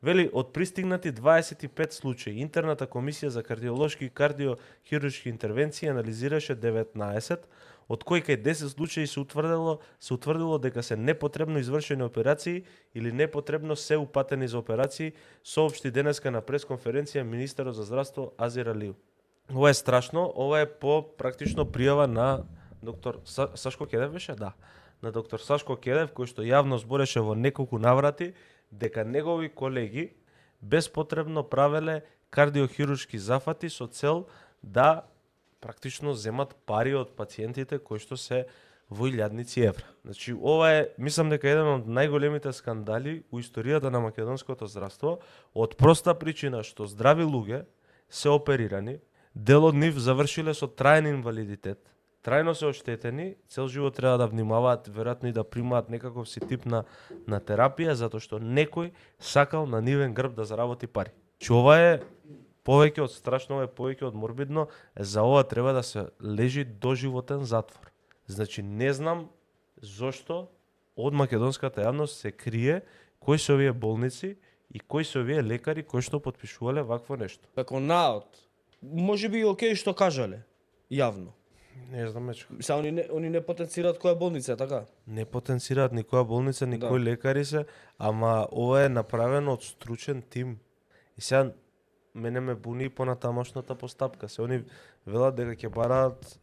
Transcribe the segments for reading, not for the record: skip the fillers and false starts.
Вели, од пристигнати 25 случаи, интерната комисија за кардиолошки и кардиохируршки интервенции анализираше 19, од кои кај 10 случаи се утврдило дека се непотребно извршени операции или непотребно се упатени за операции, соопшти денеска на пресконференција министерот за здравство Азир Алиев. Ова е страшно, ова е по практично пријава на доктор Сашко Кедев беше, да. На доктор Сашко Кедев, кој што јавно збореше во неколку наврати дека негови колеги безпотребно правеле кардиохируршки зафати со цел да практично земат пари од пациентите кои што се во илјадници евра. Значи, ова е, мислам дека еден од најголемите скандали у историјата на македонското здравство, од проста причина што здрави луѓе се оперирани, дел од нив завршиле со траен инвалидитет, трајно се оштетени, цел живот треба да внимаваат, веројатно и да примаат некаков си тип на терапија, затоа што некој сакал на нивен грб да заработи пари. Че ова е повеќе од страшно, ова е повеќе од морбидно, за ова треба да се лежи доживотен затвор. Значи, не знам зошто од македонската јавност се крие кои се овие болници и кои се овие лекари кои што потпишувале вакво нешто. Како наод, може би окей што кажале, јавно. Не знам мечко. Са они не потенцираат која болница, така? Не потенцираат никоја болница, никој лекари се, ама ова е направено од стручен тим. И сега мене ме буни понатамошната постапка. Се они велат дека ќе бараат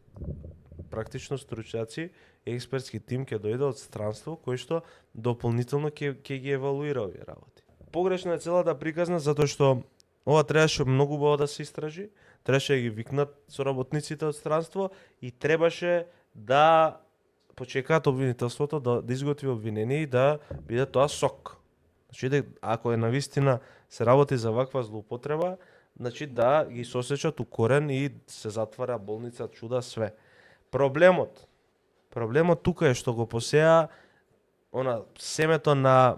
практично стручаци, експертски тим ќе дојде од странство кој што дополнително ќе ги евалуира овие работи. Погрешна е целата приказна затоа што ова требаше многу убаво да се истражи, требаше да ги викнат соработниците од странство и требаше да почекаат обвинителството да изготви обвинение и да биде тоа сок. Значи, ако е навистина се работи за ваква злоупотреба, значи да ги сосечат у корен и се затвара болница, чуда, све. Проблемот тука е што го посеа семето на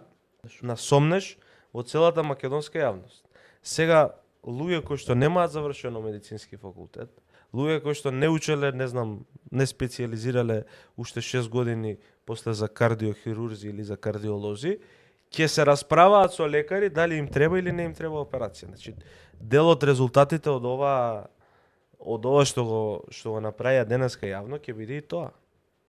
сомнеш во целата македонска јавност. Сега, луѓе кои што немаат завршено медицински факултет, луѓе кои што не учеле, не специализирале уште 6 години после за кардиохирурзи или за кардиолози, ќе се расправаат со лекари дали им треба или не им треба операција. Значи, дел од резултатите од ова што го направија денеска јавно ќе биде и тоа.